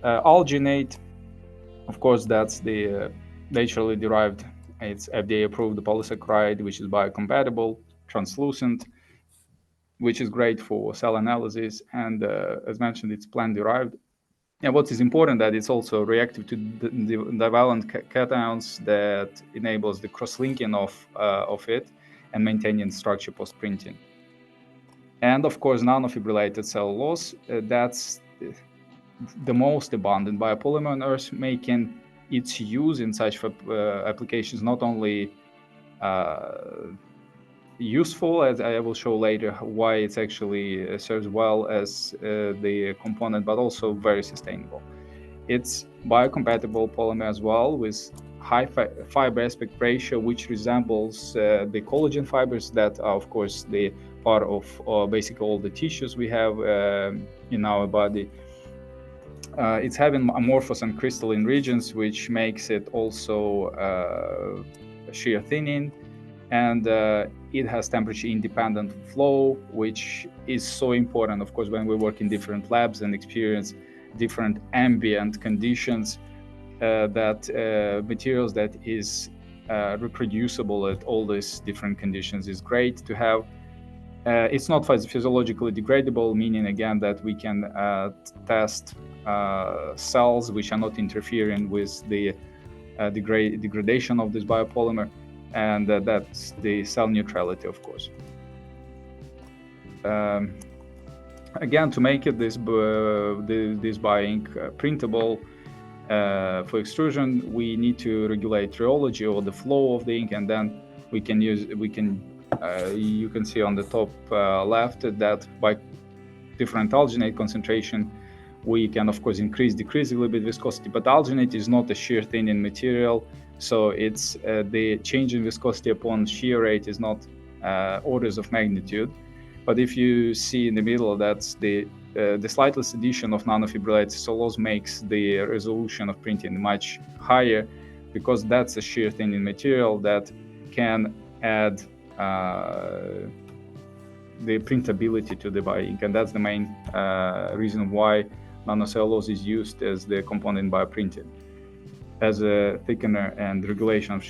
Alginate, of course, that's the naturally derived, it's FDA approved polysaccharide, which is biocompatible, translucent, which is great for cell analysis, and as mentioned, it's plant derived. And what is important, that it's also reactive to the divalent cations, that enables the cross-linking of it and maintaining structure post-printing. And of course, nanofibrillated cellulose, that's the most abundant biopolymer on Earth, making its use in such applications not only useful, as I will show later why it's actually serves well as the component, but also very sustainable. It's biocompatible polymer as well, with high fiber aspect ratio, which resembles the collagen fibers that are, of course, the part of basically all the tissues we have in our body. It's having amorphous and crystalline regions, which makes it also shear thinning, and it has temperature independent flow, which is so important, of course, when we work in different labs and experience different ambient conditions, that materials that is reproducible at all these different conditions is great to have. It's not physiologically degradable, meaning again that we can test cells which are not interfering with the degradation of this biopolymer, and that's the cell neutrality, of course. Again, to make it this bioink printable for extrusion, we need to regulate rheology, or the flow of the ink, and then you can see on the top left that by different alginate concentration, we can of course decrease a little bit viscosity, but alginate is not a shear thinning material, so it's the change in viscosity upon shear rate is not orders of magnitude. But if you see in the middle, that's the slightest addition of nanofibrillated cellulose makes the resolution of printing much higher, because that's a shear thinning material that can add the printability to the bioink, and that's the main reason why nanocellulose is used as the component in bioprinting, as a thickener and regulation of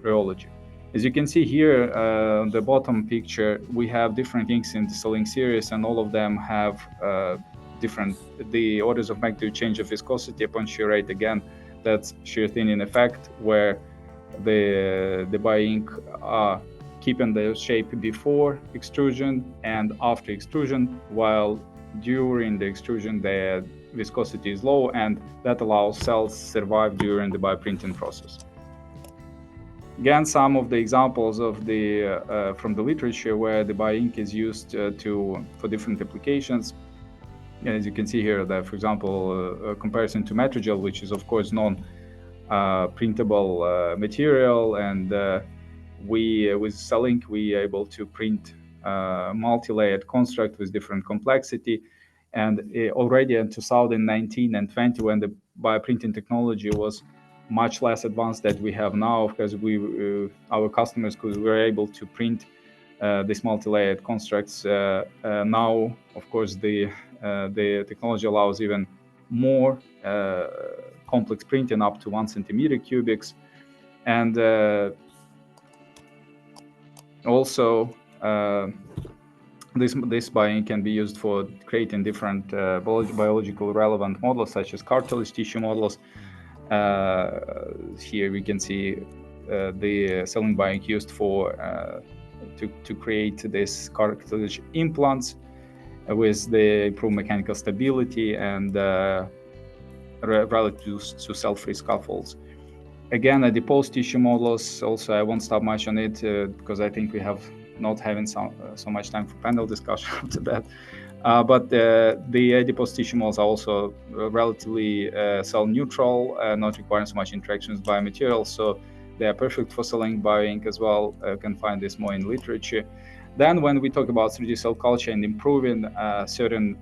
rheology. As you can see here, on the bottom picture, we have different inks in the CELLINK series, and all of them have the orders of magnitude change of viscosity upon shear rate. Again, that's shear thinning effect, where the bioink are keeping the shape before extrusion and after extrusion, while during the extrusion the viscosity is low, and that allows cells to survive during the bioprinting process. Again, some of the examples of from the literature where the bioink is used for different applications. As you can see here, that, for example, a comparison to Matrigel, which is of course non-printable material, and with CELLINK we are able to print multi-layered construct with different complexity. And already in 2019 and 20, when the bioprinting technology was much less advanced than we have now, because our customers were able to print these multi-layered constructs. Now, of course, the technology allows even more complex printing, up to 1 centimeter cubics, and also this bioink can be used for creating different biological relevant models, such as cartilage tissue models. Here we can see the CELLINK bioink used for to create this cartilage implants with the improved mechanical stability and relative to cell-free scaffolds. Again, adipose tissue models, also I won't stop much on it because I think we have not having so much time for panel discussion after that. But the adipose tissue models are also relatively cell neutral, not requiring so much interactions with biomaterials, so they are perfect for CELLINK bioink as well. You can find this more in literature. Then when we talk about 3D cell culture and improving certain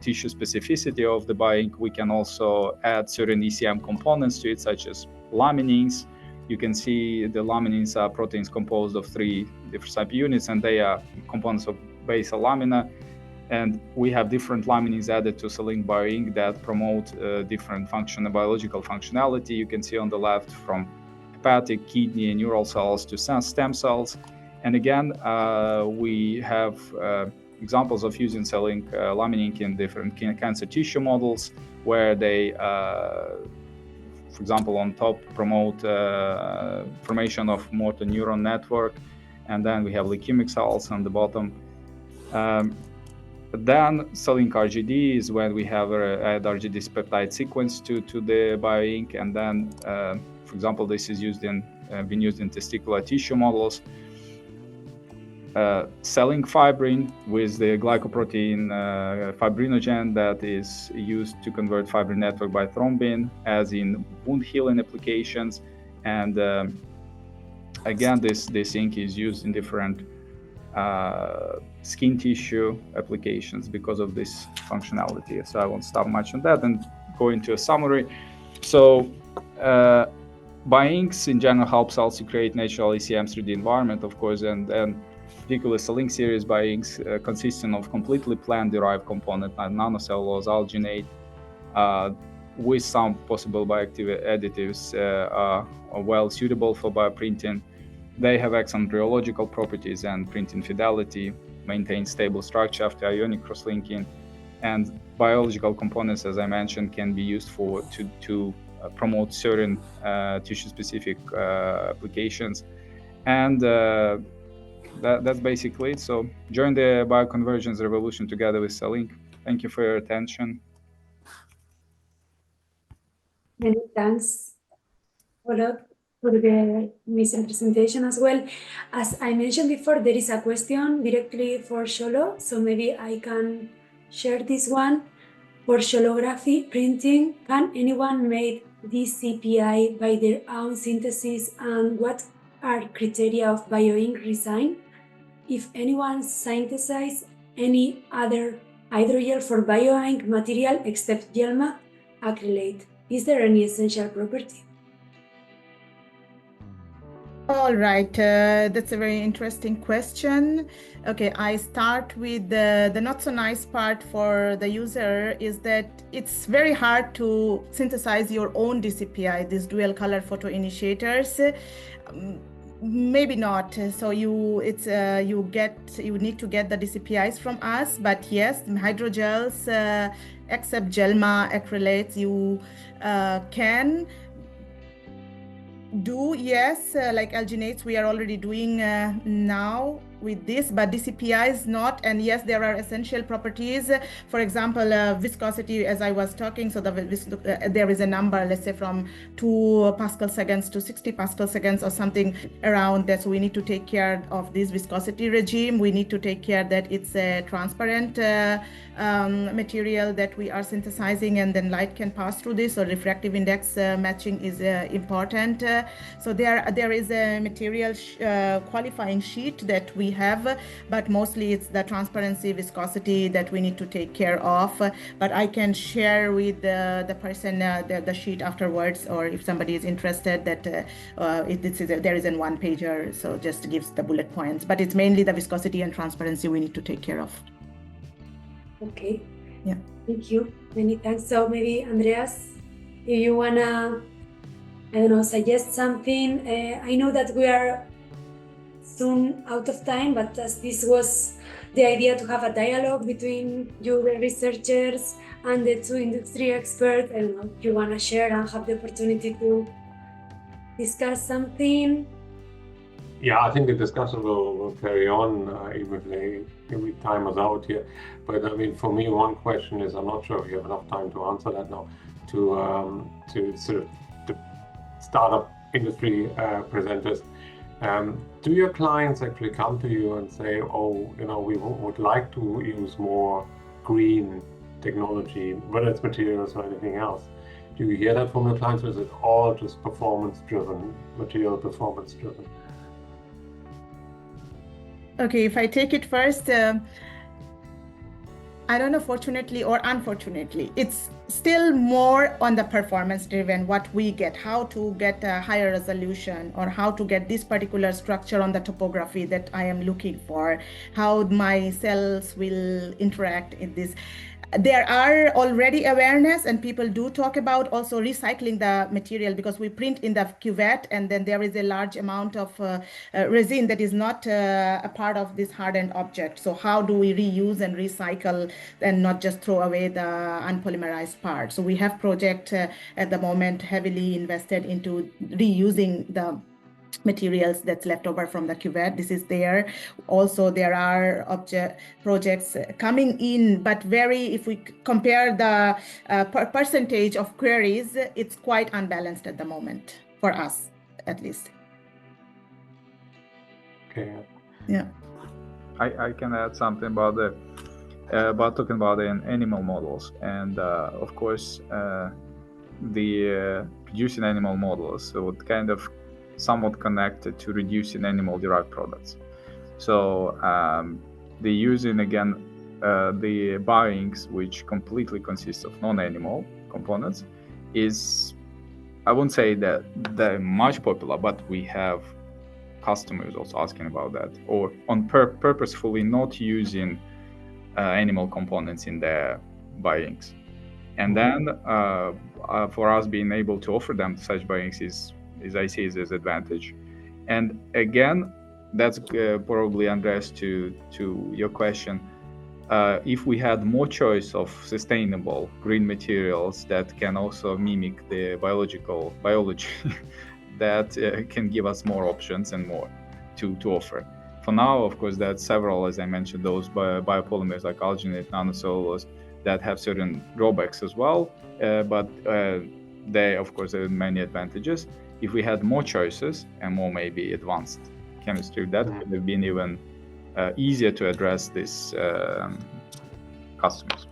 tissue specificity of the bioink, we can also add certain ECM components to it, such as laminins. You can see the laminins are proteins composed of 3 different subunits, and they are components of basal lamina. And we have different laminins added to CELLINK bioink that promote different biological functionality. You can see on the left from hepatic, kidney, and neural cells to stem cells. And again, we have examples of using CELLINK laminin in different cancer tissue models, where they, for example, on top promote formation of motor neuron network, and then we have leukemic cells on the bottom. Then CELLINK RGD is when we have add RGD peptide sequence to the bioink, and then, for example, this is been used in testicular tissue models. CELLINK fibrin with the glycoprotein fibrinogen that is used to convert fibrin network by thrombin, as in wound healing applications. And again, this ink is used in different skin tissue applications because of this functionality. So I won't stop much on that and go into a summary. So bioinks in general help cells to create natural ECM 3D environment, of course, and particularly CELLINK series bioinks consisting of completely plant-derived component like nanocellulose, alginate, with some possible bioactive additives are well suitable for bioprinting. They have excellent rheological properties and printing fidelity, maintain stable structure after ionic cross-linking, and biological components, as I mentioned, can be used to promote certain tissue-specific applications. And that's basically it. So join the bioconvergence revolution together with CELLINK. Thank you for your attention. Many thanks, Volod, for the amazing presentation as well. As I mentioned before, there is a question directly for xolo, so maybe I can share this one. For xolography printing, can anyone make DCPI by their own synthesis, and what are criteria of bioink resin? If anyone synthesizes any other hydrogel for bioink material except gelma acrylate, is there any essential property? All right, that's a very interesting question. Okay, I start with the not so nice part for the user is that it's very hard to synthesize your own DCPI, these dual color photoinitiators. Maybe not. So you need to get the DCPIs from us. But yes, hydrogels, except gelma acrylates, you can do, yes, like alginates we are already doing now with this, but DCPI is not. And yes, there are essential properties. For example, viscosity, as I was talking, so there is a number, let's say from 2 Pascal seconds to 60 Pascal seconds or something around that. So we need to take care of this viscosity regime. We need to take care that it's a transparent material that we are synthesizing, and then light can pass through this. So refractive index matching is important. So there is a material qualifying sheet that we have, but mostly it's the transparency, viscosity that we need to take care of. But I can share with the person the sheet afterwards, or if somebody is interested, that there is a one-pager, so just gives the bullet points. But it's mainly the viscosity and transparency we need to take care of. Okay. Yeah. Thank you. Many thanks. So maybe Andreas, if you wanna, I don't know, suggest something. I know that we are soon out of time, but as this was the idea to have a dialogue between you, the researchers, and the 2 industry experts, I don't know if you want to share and have the opportunity to discuss something. Yeah, I think the discussion will carry on even if time is out here. But I mean, for me, one question is, I'm not sure if you have enough time to answer that now, to sort of the startup industry presenters. Do your clients actually come to you and say, oh, you know, we would like to use more green technology, whether it's materials or anything else? Do you hear that from your clients, or is it all just performance driven, material performance driven? Okay, if I take it first, I don't know, fortunately or unfortunately, it's still more on the performance driven, what we get, how to get a higher resolution, or how to get this particular structure on the topography that I am looking for, how my cells will interact in this. There are already awareness, and people do talk about also recycling the material, because we print in the cuvette, and then there is a large amount of resin that is not a part of this hardened object. So how do we reuse and recycle and not just throw away the unpolymerized part? So we have project at the moment heavily invested into reusing the materials that's left over from the cuvette. This is there. Also, there are projects coming in, but if we compare the percentage of queries, it's quite unbalanced at the moment, for us, at least. Okay. Yeah. I can add something about talking about the animal models, and of course, the producing animal models, so it kind of somewhat connected to reducing animal-derived products. So the using again the bioinks, which completely consists of non-animal components, is, I won't say that they're much popular, but we have customers also asking about that, or on purposefully not using animal components in their bioinks. And then for us being able to offer them such bioinks is I see is an advantage. And again, that's probably, Andreas, to your question. If we had more choice of sustainable green materials that can also mimic the biology, that can give us more options and more to offer. For now, of course, that's several, as I mentioned, those biopolymers like alginate, nanocellulose, that have certain drawbacks as well, but they, of course, have many advantages. If we had more choices and more maybe advanced chemistry, that could have been even easier to address these customers.